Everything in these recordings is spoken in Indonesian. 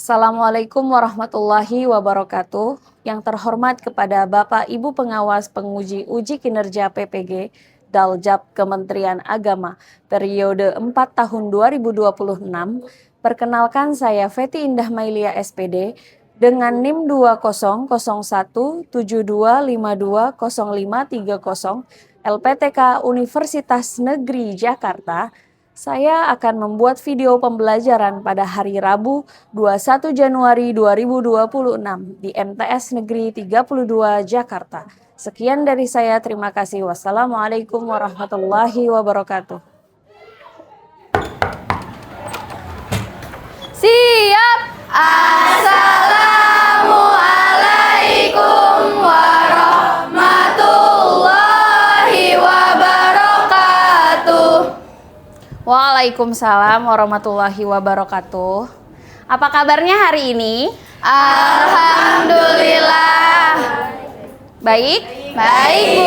Assalamualaikum warahmatullahi wabarakatuh. Yang terhormat kepada Bapak Ibu Pengawas Penguji Uji Kinerja PPG Daljab Kementerian Agama periode 4 tahun 2026. Perkenalkan saya Feti Indah Mailia SPD dengan NIM 200172520530 LPTK Universitas Negeri Jakarta. Saya akan membuat video pembelajaran pada hari Rabu 21 Januari 2026 di MTS Negeri 32 Jakarta. Sekian dari saya, terima kasih. Wassalamualaikum warahmatullahi wabarakatuh. Siap. Assalamualaikum warahmatullahi wabarakatuh. Waalaikumsalam warahmatullahi wabarakatuh. Apa kabarnya hari ini? Alhamdulillah. Baik? Baik, Bu.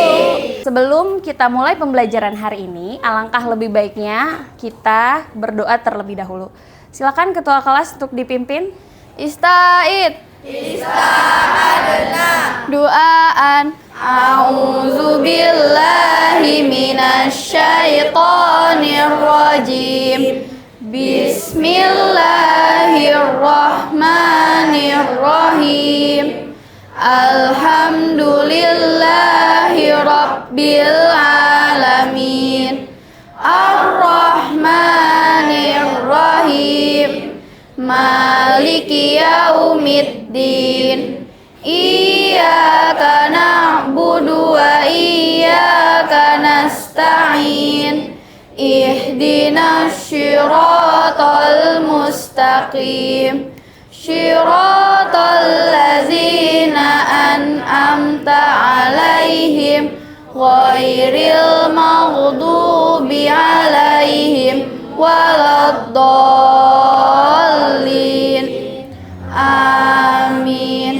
Sebelum kita mulai pembelajaran hari ini, alangkah lebih baiknya kita berdoa terlebih dahulu. Silakan ketua kelas untuk dipimpin. Ista'id. Ista'adna. Duaan. A'udzubillahi minasyaitonir rajim. Bismillahirrahmanirrahim. Alhamdulillahi rabbil alamin. Ar-Rahmanir-Rahim. Maliki yaumiddin. Iyyaka na'budu wa iyyaka nasta'in. Ihdinas syiratal mustaqim. Syiratal ladzina an'amta 'alaihim ghairil maghdubi 'alaihim waladdallin. Amin.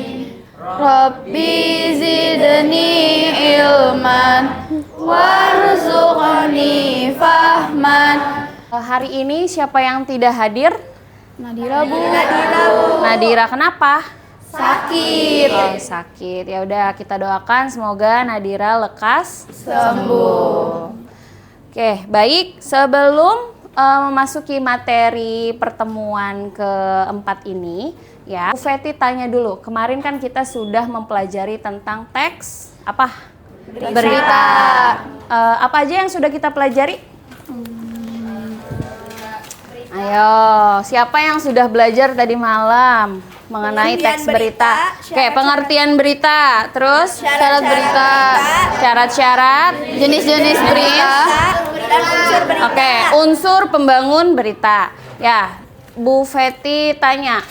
Rabbi zidni ilman warzuqni fahman. Hari ini siapa yang tidak hadir? Nadira, Bu. Nadira, kenapa? Sakit. Oh, sakit. Ya udah, kita doakan semoga Nadira lekas Sembuh. Oke, baik. Sebelum memasuki materi pertemuan keempat ini, ya, Bu Feti tanya dulu. Kemarin kan kita sudah mempelajari tentang teks apa? Berita. Apa aja yang sudah kita pelajari? Ayo, siapa yang sudah belajar tadi malam mengenai teks berita? Oke, pengertian berita, terus Syarat berita. syarat-syarat, Jenis-jenis berita. oke, unsur pembangun berita. Ya, Bu Feti tanya,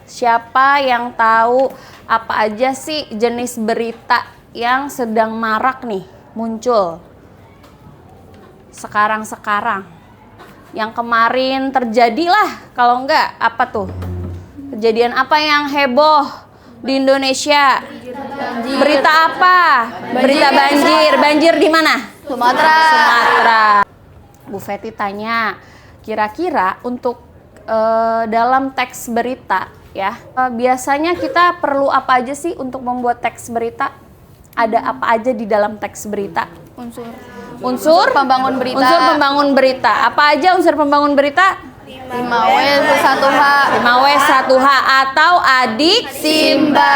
siapa yang tahu apa aja sih jenis berita yang sedang marak nih muncul sekarang-sekarang? Yang kemarin terjadilah, kalau enggak apa tuh? Kejadian apa yang heboh di Indonesia? Berita apa? Berita banjir. Banjir di mana? Sumatera. Bu Feti tanya, kira-kira untuk dalam teks berita ya, biasanya kita perlu apa aja sih untuk membuat teks berita? Ada apa aja di dalam teks berita? Unsur pembangun berita. Unsur pembangun berita. Apa aja unsur pembangun berita? 5W 1H. 5W 1H atau adik Simba.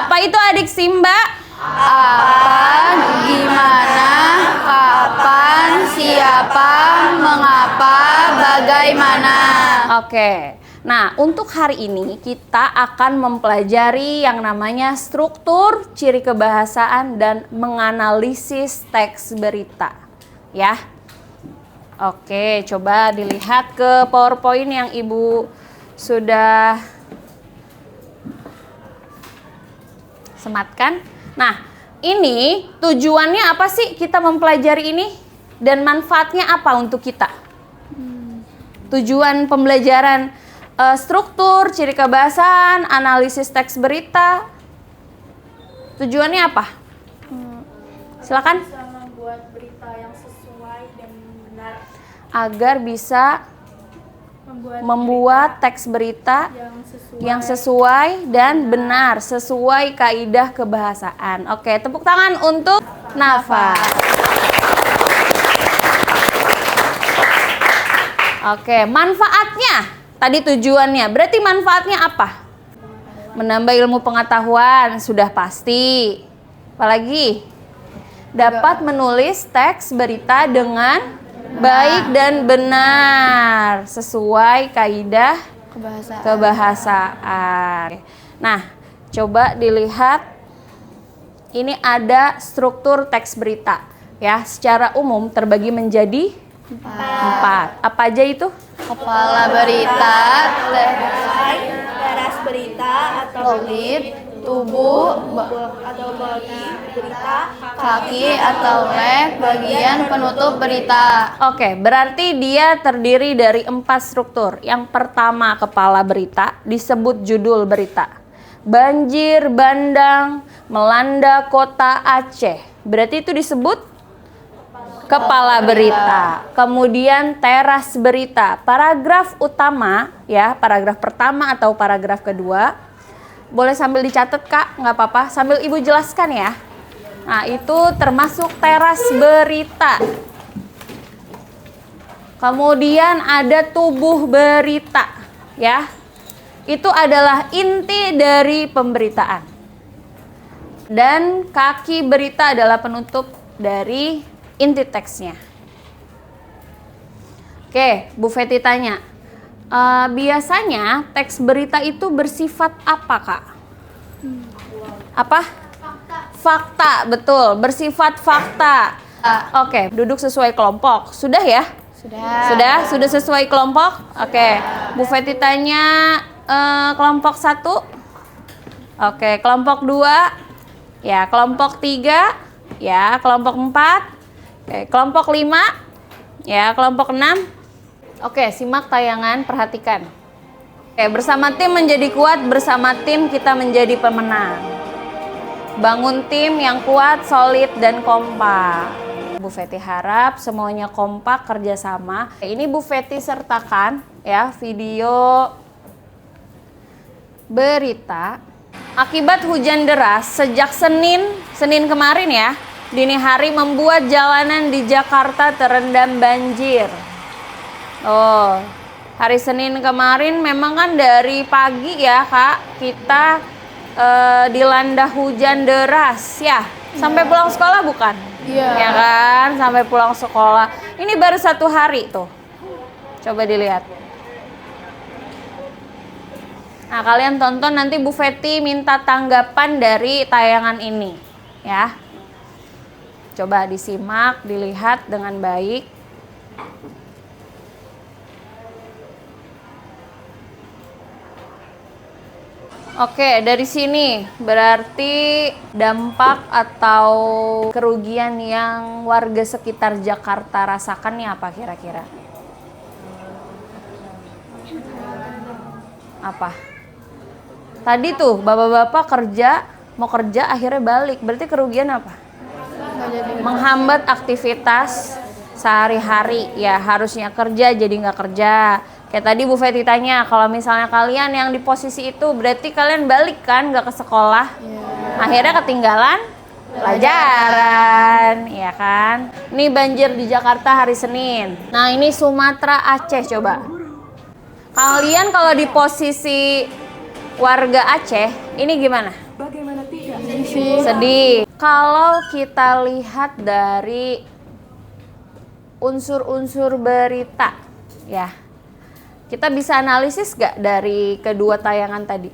Apa itu adik Simba? Apa, gimana, kapan, siapa, mengapa, bagaimana. Oke. Nah, untuk hari ini kita akan mempelajari yang namanya struktur, ciri kebahasaan, dan menganalisis teks berita. Ya. Oke, coba dilihat ke PowerPoint yang Ibu sudah sematkan. Nah, ini tujuannya apa sih kita mempelajari ini? Dan manfaatnya apa untuk kita? Tujuan pembelajaran struktur, ciri kebahasaan, analisis teks berita. Tujuannya apa? Silakan. Bisa membuat berita yang sesuai dan benar. Agar bisa membuat teks berita yang sesuai dan benar sesuai kaidah kebahasaan. Oke, tepuk tangan untuk Nafa. Oke, manfaatnya. Tadi tujuannya. Berarti manfaatnya apa? Menambah ilmu pengetahuan, sudah pasti. Apalagi? Dapat menulis teks berita dengan baik dan benar sesuai kaidah kebahasaan. Nah, coba dilihat. Ini ada struktur teks berita. Ya, secara umum terbagi menjadi 4. Apa aja itu? Kepala berita, teras berita atau kulit, tubuh, atau body berita, kaki atau leg, bagian penutup berita. Oke, berarti dia terdiri dari 4 struktur. Yang pertama, kepala berita, disebut judul berita. Banjir bandang melanda kota Aceh. Berarti itu disebut kepala berita. Kemudian teras berita, paragraf utama, ya, paragraf pertama atau paragraf kedua. Boleh sambil dicatat, Kak, nggak apa-apa. Sambil Ibu jelaskan ya. Nah, itu termasuk teras berita. Kemudian ada tubuh berita, ya. Itu adalah inti dari pemberitaan. Dan kaki berita adalah penutup dari inti teksnya. Oke, Bu Feti tanya. Biasanya teks berita itu bersifat apa, Kak? Apa? Fakta, betul. Bersifat fakta. Oke, duduk sesuai kelompok. Sudah ya? Sudah. Sudah sesuai kelompok? Oke. Bu Feti tanya kelompok 1. Oke, kelompok 2. Ya, kelompok 3. Ya, kelompok 4. Oke, kelompok 5. Ya, kelompok 6. Oke, simak tayangan, perhatikan. Oke, bersama tim menjadi kuat, bersama tim kita menjadi pemenang. Bangun tim yang kuat, solid, dan kompak. Bu Feti harap semuanya kompak, kerjasama. Ini Bu Feti sertakan ya video berita. Akibat hujan deras sejak Senin kemarin ya, dini hari membuat jalanan di Jakarta terendam banjir. Oh, hari Senin kemarin memang kan dari pagi ya, Kak, kita dilanda hujan deras ya. Sampai pulang sekolah bukan? Iya. Ya kan, sampai pulang sekolah. Ini baru 1 hari tuh. Coba dilihat. Nah, kalian tonton, nanti Bu Feti minta tanggapan dari tayangan ini, ya. Coba disimak, dilihat dengan baik. Oke, dari sini berarti dampak atau kerugian yang warga sekitar Jakarta rasakan nih apa kira-kira? Apa? Tadi tuh bapak-bapak mau kerja akhirnya balik. Berarti kerugian apa? Menghambat aktivitas sehari-hari. Ya, harusnya kerja jadi nggak kerja. Kayak tadi Bu Feti tanya, kalau misalnya kalian yang di posisi itu, berarti kalian balik kan, nggak ke sekolah. Akhirnya ketinggalan pelajaran, ya kan? Ini banjir di Jakarta hari Senin. Nah, ini Sumatera Aceh, coba. Kalian kalau di posisi warga Aceh, ini gimana? bagaimana tidak? Sedih. Kalau kita lihat dari unsur-unsur berita, ya. Kita bisa analisis gak dari kedua tayangan tadi?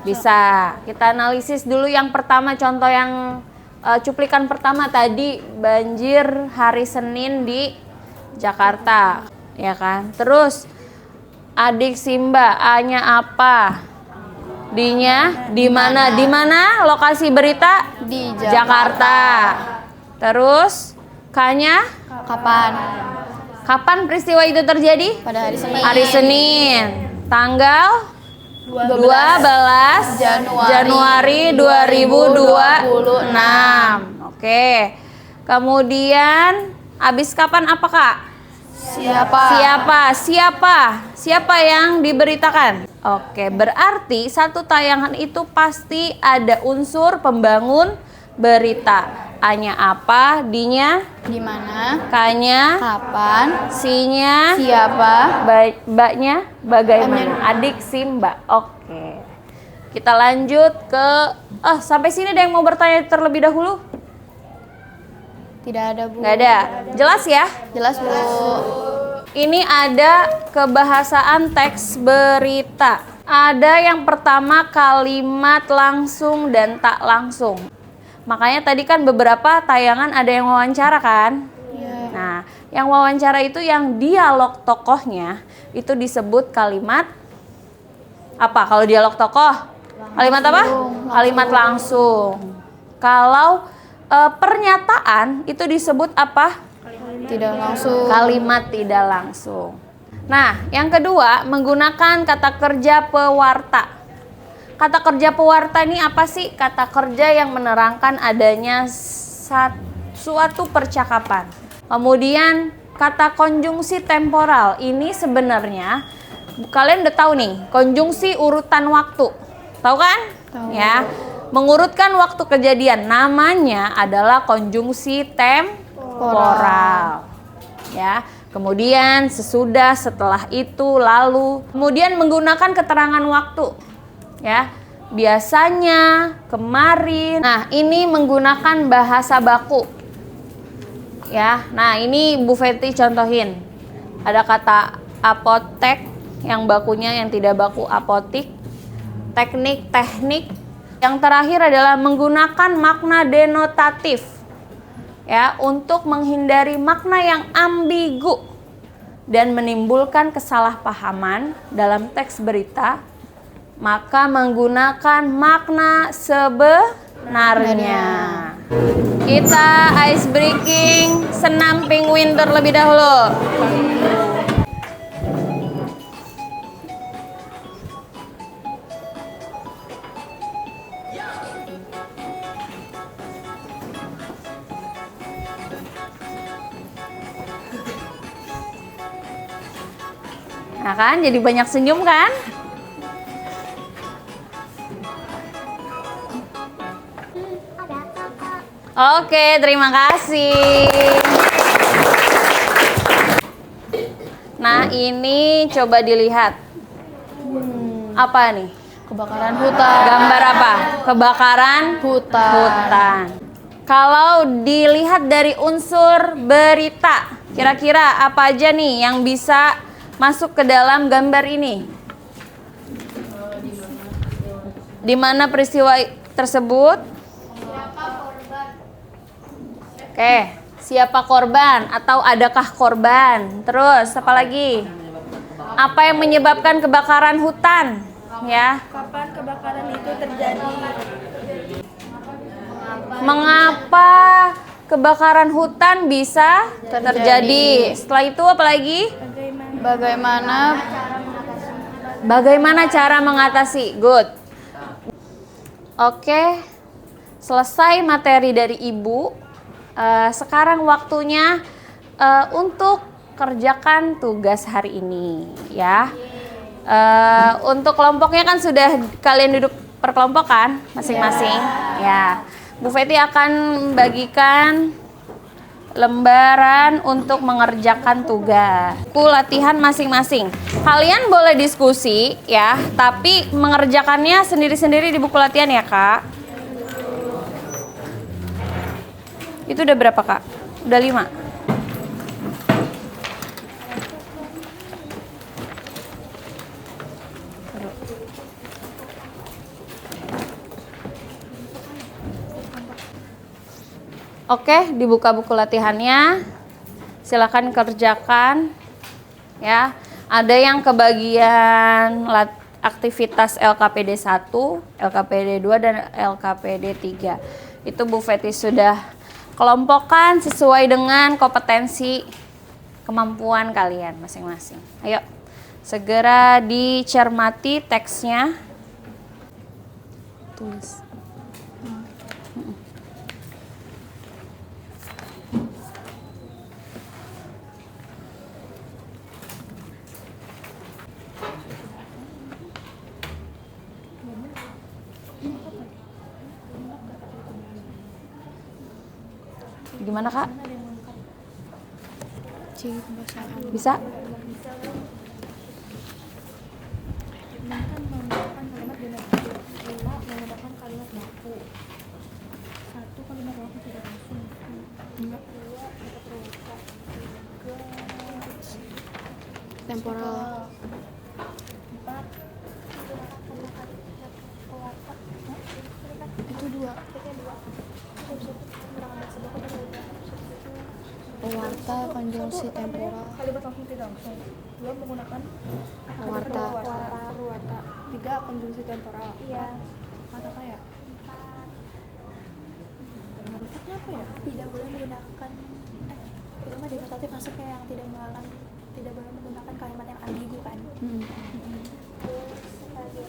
Bisa. Kita analisis dulu yang pertama, contoh yang cuplikan pertama tadi, banjir hari Senin di Jakarta, ya kan? Terus adik Simba, A-nya apa? D-nya di mana? Di mana lokasi berita? Di Jakarta. Terus K-nya Kapan? kapan peristiwa itu terjadi? Pada hari Senin. Hari Senin, tanggal 12 Januari 2026. Oke. Kemudian habis kapan apa, Kak? Siapa? Siapa yang diberitakan? Oke, berarti satu tayangan itu pasti ada unsur pembangun berita. A-nya apa, D-nya, Di mana? K-nya, Kapan? C-nya, Siapa? Mbak-nya, bagaimana? Adik si Mbak. Oke. Kita lanjut ke sampai sini ada yang mau bertanya terlebih dahulu? Tidak ada, Bu. Nggak ada. Jelas ya? Jelas, Bu. Ini ada kebahasaan teks berita. Ada yang pertama kalimat langsung dan tak langsung. Makanya tadi kan beberapa tayangan ada yang wawancara kan? Iya. Nah, yang wawancara itu yang dialog tokohnya itu disebut kalimat apa? Kalau dialog tokoh, kalimat apa? Kalimat langsung. Kalau pernyataan itu disebut apa? Tidak langsung. Kalimat tidak langsung. Nah, yang kedua menggunakan kata kerja pewarta. Kata kerja pewarta ini apa sih? Kata kerja yang menerangkan adanya suatu percakapan. Kemudian kata konjungsi temporal ini sebenarnya kalian udah tahu nih, konjungsi urutan waktu. Tahu kan? Tahu. Ya. Mengurutkan waktu kejadian namanya adalah konjungsi temporal. Ya. Kemudian sesudah, setelah itu, lalu. Kemudian menggunakan keterangan waktu. Ya, biasanya, kemarin. Nah, ini menggunakan bahasa baku. Ya, nah ini Bu Feti contohin. Ada kata apotek yang bakunya, yang tidak baku apotik. Teknik. Yang terakhir adalah menggunakan makna denotatif. Ya, untuk menghindari makna yang ambigu dan menimbulkan kesalahpahaman dalam teks berita. Maka menggunakan makna sebenarnya. Kita ice breaking senam penguin terlebih dahulu. Nah kan, jadi banyak senyum kan? Oke, terima kasih. Nah, ini coba dilihat. Apa nih? Kebakaran hutan. Gambar apa? Kebakaran hutan. Kalau dilihat dari unsur berita, kira-kira apa aja nih yang bisa masuk ke dalam gambar ini? Di mana peristiwa tersebut? Oke, siapa korban atau adakah korban? Terus apa lagi? Apa yang menyebabkan kebakaran hutan? Ya. Kapan kebakaran itu terjadi? Mengapa kebakaran hutan bisa terjadi? Setelah itu apa lagi? Bagaimana cara mengatasi? Good. Oke. Selesai materi dari Ibu. Sekarang waktunya untuk kerjakan tugas hari ini ya. Untuk kelompoknya kan sudah kalian duduk per kelompok kan masing-masing ya. Bu Feti akan membagikan lembaran untuk mengerjakan tugas. Latihan masing-masing. Kalian boleh diskusi ya, tapi mengerjakannya sendiri-sendiri di buku latihan ya, Kak. Itu udah berapa, Kak? Udah 5. Oke, dibuka buku latihannya. Silakan kerjakan. Ya. Ada yang kebagian aktivitas LKPD 1, LKPD 2 dan LKPD 3. Itu Bu Feti sudah kelompokkan sesuai dengan kompetensi kemampuan kalian masing-masing. Ayo, segera dicermati teksnya. Tulis. Gimana Kak? Bisa? Menggunakan kalimat generasi. 2 menggunakan kalimat baku. 1 kalimat baku tidak langsung. 2 kata perwata. 3 Temporal. 4 menggunakan kalimat pewata. Itu 2. Pewarta konjungsi temporal. Kalimat langsung tidak langsung. 2 menggunakan Pewarta. perwata. 3 konjungsi temporal. Iya. Kata apa ya? Harusnya apa ya? Tidak boleh menggunakan itu mah demonstratif masuknya yang tidak menggunakan, tidak boleh menggunakan kalimat yang ambigu kan. Terus lagi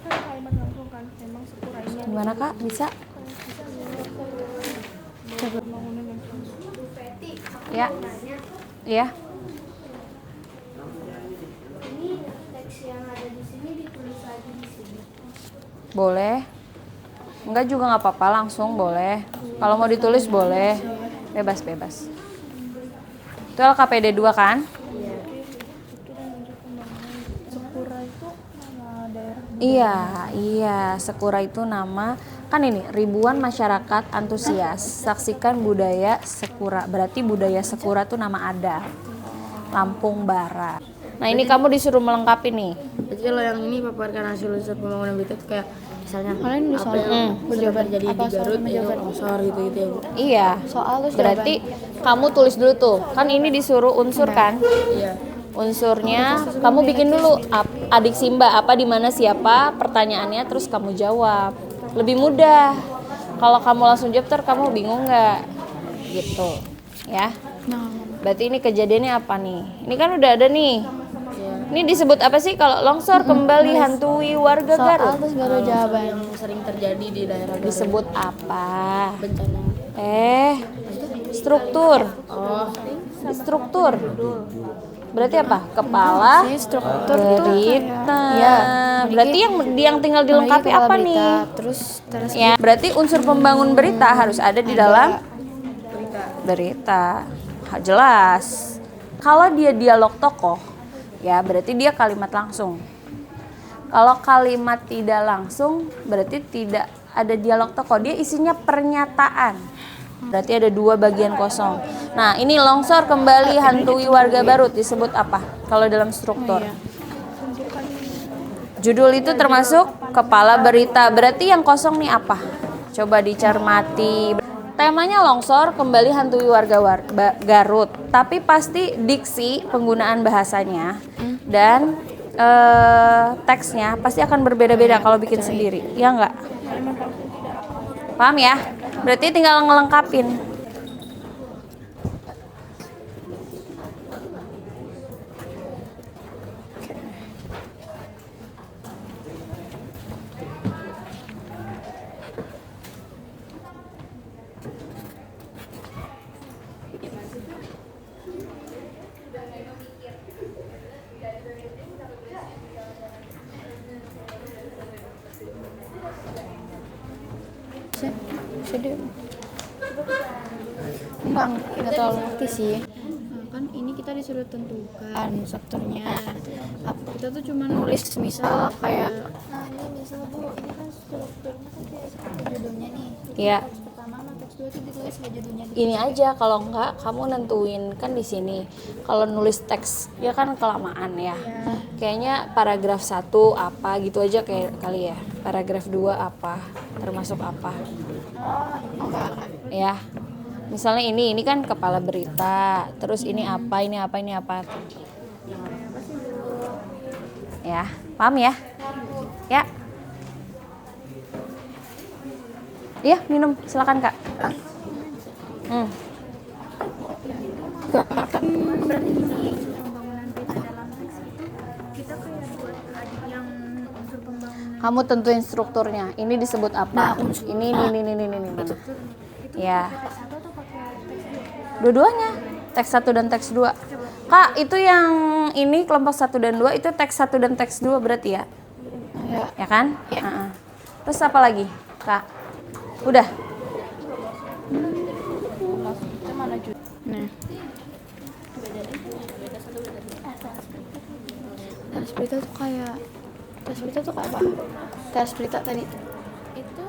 kalimat langsung kan memang sekurangnya Gimana Kak? Bisa? bangunan yang Ya. Iya. ini teks yang ada di sini ditulis lagi di sini. Boleh. Enggak juga nggak apa-apa, langsung boleh. Kalau mau ditulis boleh. Bebas. Itu LKPD 2 kan? Itu dan menunjuk pembangunan Sekura itu nama daerah. Iya, Sekura itu nama, kan ini ribuan masyarakat antusias saksikan budaya Sekura. Berarti budaya Sekura tuh nama adat. Lampung Barat. Nah, ini kamu disuruh melengkapi nih. Jadi kalau yang ini paparkan hasil riset pembangunan berita itu kayak misalnya Kalian di apa yang sering terjadi di Garut ya longsor gitu ya Bu. Iya. Soal terus Berarti kamu tulis dulu tuh. Kan ini disuruh unsur kan? Iya. Unsurnya kamu bikin dulu adik Simba apa di mana siapa pertanyaannya terus kamu jawab. Lebih mudah. Kalau kamu langsung jawab kamu bingung nggak? Gitu. Ya. Berarti ini kejadiannya apa nih? Ini kan udah ada nih. Ini disebut apa sih kalau longsor kembali hantui warga soal Garut? terus gak ada jawaban. Yang sering terjadi di daerah Garut. Disebut apa? Bencana. Struktur. Oh, Struktur. Berarti apa? Kepala Struktur berita. Iya. Berarti yang tinggal dilengkapi kepala apa berita, nih? Terus Ya, berarti unsur pembangun berita harus ada di dalam berita. Jelas. Kalau dia dialog tokoh, ya berarti dia kalimat langsung. Kalau kalimat tidak langsung, berarti tidak ada dialog tokoh. Dia isinya pernyataan. Berarti ada 2 bagian kosong. Nah, ini longsor kembali hantui warga Garut disebut apa? Kalau dalam struktur. Judul itu termasuk kepala berita. Berarti yang kosong nih apa? Coba dicermati. Temanya longsor kembali hantui warga Garut. Tapi pasti diksi penggunaan bahasanya dan teksnya pasti akan berbeda-beda kalau bikin sendiri. Ya enggak? Paham ya? Berarti tinggal ngelengkapin. sedih. Nggak terlalu ngerti sih. Kan ini kita disuruh tentukan strukturnya. Kita tuh cuma nulis misal kayak Nah ini misal Bu, ini kan strukturnya kan kayak seperti judulnya nih. Iya. Teks pertama sama teks 2 itu ditulis nggak judulnya di Ini aja kalau enggak kamu nentuin kan di sini. Kalau nulis teks ya kan kelamaan ya. Kayaknya paragraf 1 apa gitu aja kayak kali ya. Paragraf 2 apa, termasuk apa. Ya. Misalnya ini kan kepala berita, terus ini apa, ini apa, ini apa. Ya, paham ya? Ya. Iya, minum, silakan Kak. Berarti di pembangunan berita dalam teks itu kita kayak buat yang unsur pembangunan Kamu tentuin strukturnya. Ini disebut apa? Ini. Ya. teks 1 atau pakai teks 2? Dua-duanya. Teks 1 dan teks 2. Kak, itu yang ini kelompok 1 dan 2 itu teks 1 dan teks 2 berarti ya? Ya kan? Heeh. Terus apa lagi, Kak? Udah. Nah, tes berita tuh kayak apa? Tes berita tadi. Itu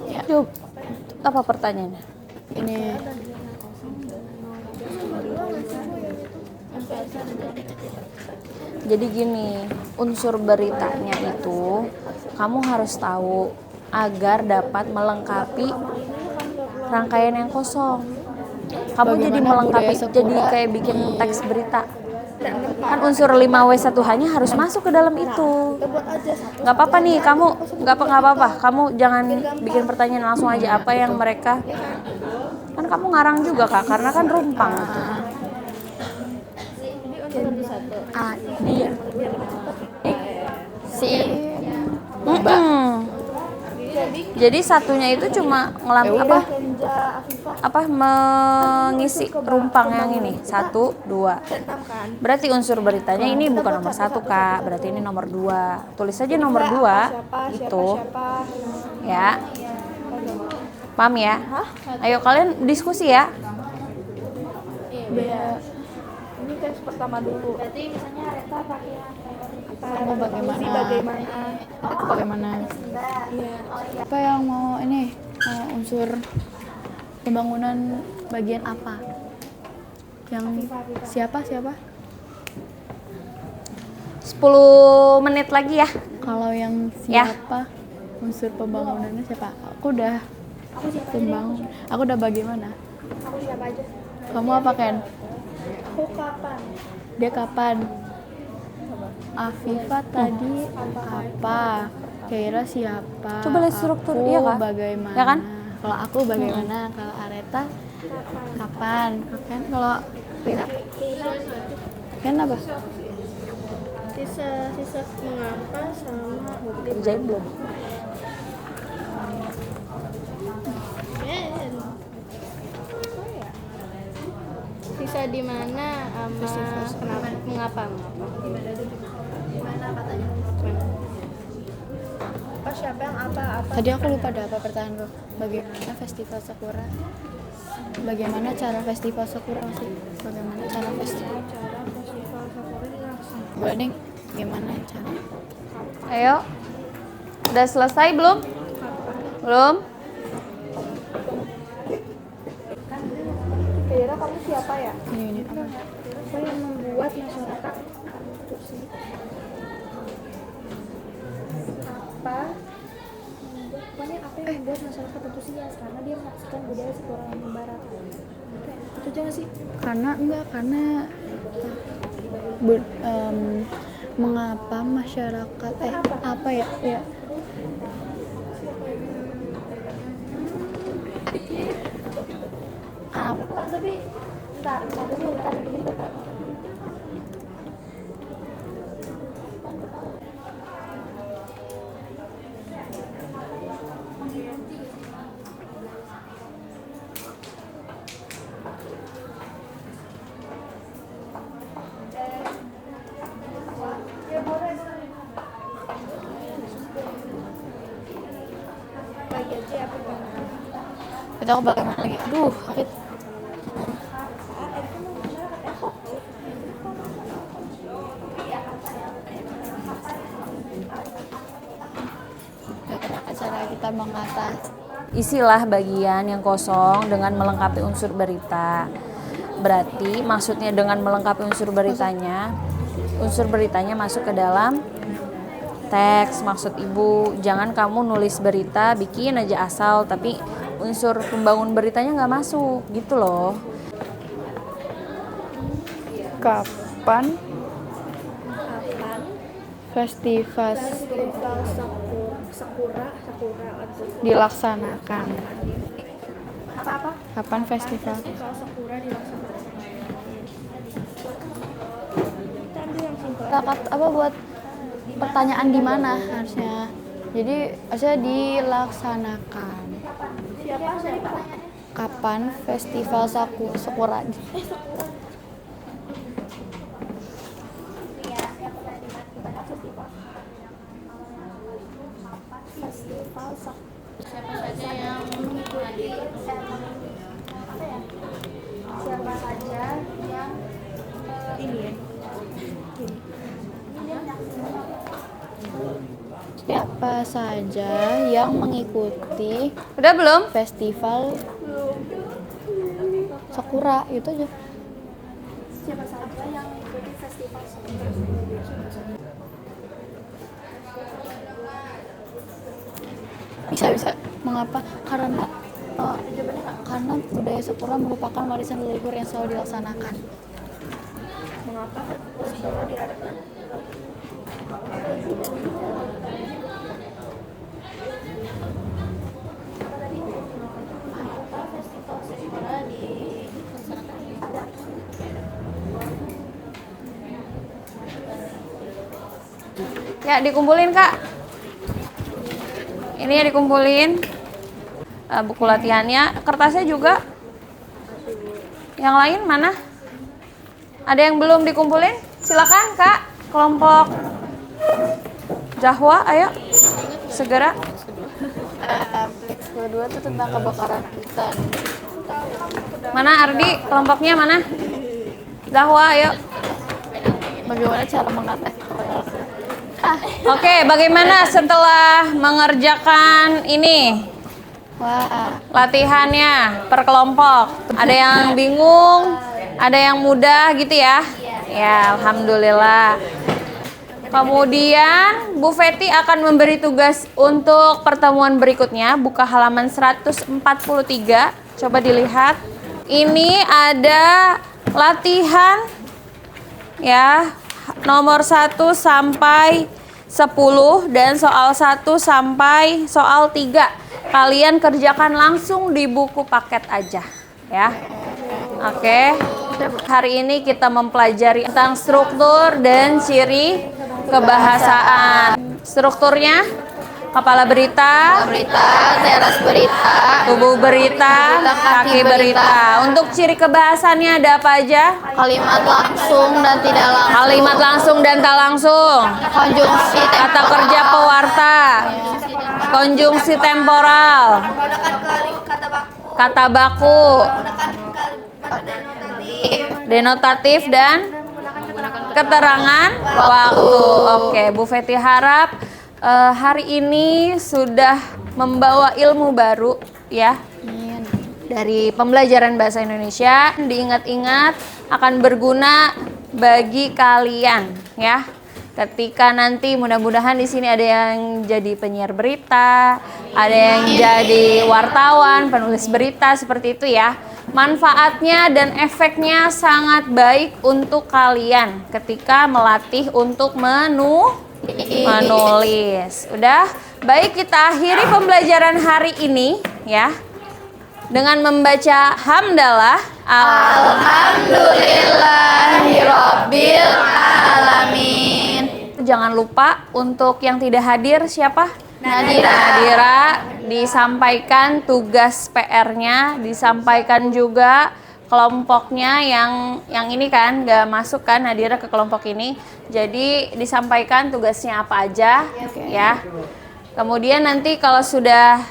yang Yuk. Apa pertanyaannya? Ini Jadi gini, unsur beritanya itu kamu harus tahu agar dapat melengkapi rangkaian yang kosong. Kamu jadi Bagaimana melengkapi, budaya jadi Sakura kayak bikin teks berita. Kan unsur 5W1H-nya harus masuk ke dalam itu. Nggak apa-apa nih, kamu nggak apa-apa. Kamu jangan bikin pertanyaan, langsung aja apa yang mereka. Kan kamu ngarang juga Kak, karena kan rumpang. dia si Jadi satunya itu cuma mengisi rumpang yang ini 1, 2. Berarti unsur beritanya ini bukan nomor 1 Kak, berarti ini nomor 2. Tulis aja nomor 2 itu. Ya. Paham ya? Ayo kalian diskusi ya. ini teks pertama dulu. Berarti misalnya Reta pakai kamu bagaimana apa yang mau ini unsur pembangunan bagian apa yang siapa 10 menit lagi ya. kalau yang Ya. siapa unsur pembangunannya siapa aku udah bagaimana Aku siapa aja? kamu apa Ken Aku kapan? dia kapan Afifah tadi apa Keira siapa Coba lihat struktur, aku iya Kak? bagaimana Ya kan? kalau aku bagaimana kalau Areta kapan kan kalau Ken apa Sisa mengapa sama Kerjain belum? sisa di mana sama kenapa mengapa apa siapa yang apa tadi aku lupa ada apa pertanyaanku bagaimana festival Sakura bagaimana cara festival Sakura sih bagaimana cara festival Sakura Ding gimana cara Ayo. Udah selesai belum? Belum? Kira kamu siapa ya? ini apa Apa yang membuat masyarakat apa yang membuat masyarakat antusias karena dia menyaksikan budaya Sakura yang barat. Itu aja nggak sih? karena mengapa masyarakat apa ya Tapi bentar. kita aku bagaimana lagi aduh sakit cara kita mengatas Isilah bagian yang kosong dengan melengkapi unsur berita. Berarti maksudnya dengan melengkapi unsur beritanya masuk ke dalam teks maksud ibu. Jangan kamu nulis berita bikin aja asal tapi unsur pembangun beritanya nggak masuk gitu loh. Kapan festival sakura dilaksanakan? apa Kapan festival? sakura dilaksanakan. Apa buat pertanyaan di mana harusnya? Jadi harusnya dilaksanakan. Kapan festival sakura? Siapa saja yang hadir? Siapa saja yang Siapa saja yang mengikuti Udah belum? festival sakura itu aja. siapa saja yang mengikuti festival sakura. Bisa. Mengapa? Karena budaya sakura merupakan warisan leluhur yang selalu dilaksanakan. Mengapa sakura diadakan? Ya dikumpulin Kak. Ini ya dikumpulin. Buku latihannya, kertasnya juga. Yang lain mana? Ada yang belum dikumpulin? Silakan Kak, kelompok Jahwa, ayo segera. Kedua itu tentang kebakaran hutan. Mana Ardi, kelompoknya mana? Jahwa, ayo. Bagaimana cara mengatasi? Oke, bagaimana setelah mengerjakan ini? Wah, Latihannya per kelompok. Ada yang bingung, ada yang mudah gitu ya? Ya, alhamdulillah. Kemudian Bu Feti akan memberi tugas untuk pertemuan berikutnya. Buka halaman 143. Coba dilihat. Ini ada latihan ya, nomor 1 sampai 10 dan soal 1 sampai soal 3. Kalian kerjakan langsung di buku paket aja ya. Oke. Hari ini kita mempelajari tentang struktur dan ciri kebahasaan. Strukturnya kepala berita, Teras berita, tubuh berita, kaki berita. Untuk ciri kebahasannya ada apa aja? kalimat langsung dan tidak langsung, Kalimat langsung dan tak langsung, konjungsi kata kerja pewarta, konjungsi temporal, kata baku, denotatif dan keterangan waktu. Oke, Bu Feti harap hari ini sudah membawa ilmu baru ya dari pembelajaran bahasa Indonesia. Diingat-ingat akan berguna bagi kalian ya. Ketika nanti mudah-mudahan di sini ada yang jadi penyiar berita, ada yang jadi wartawan, penulis berita seperti itu ya. Manfaatnya dan efeknya sangat baik untuk kalian ketika melatih untuk menulis. Udah, baik kita akhiri pembelajaran hari ini ya dengan membaca hamdalah. Alhamdulillahirabbil alamin. Jangan lupa untuk yang tidak hadir siapa? Nadira. Disampaikan tugas PR-nya, disampaikan juga kelompoknya yang ini kan nggak masuk kan Nadira ke kelompok ini. Jadi disampaikan tugasnya apa aja ya. Kemudian nanti kalau sudah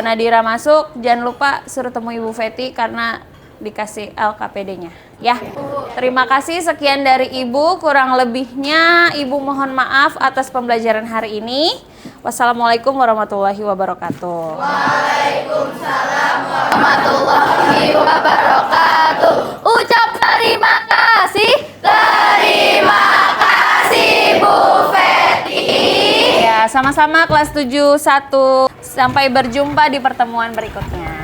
Nadira masuk, jangan lupa suruh temui Ibu Feti karena dikasih LKPD-nya ya. Terima kasih, sekian dari Ibu, kurang lebihnya Ibu mohon maaf atas pembelajaran hari ini. Wassalamualaikum warahmatullahi wabarakatuh. Waalaikumsalam warahmatullahi wabarakatuh. Ucap terima kasih Bu Feti. Ya, sama-sama kelas 7 1. Sampai berjumpa di pertemuan berikutnya.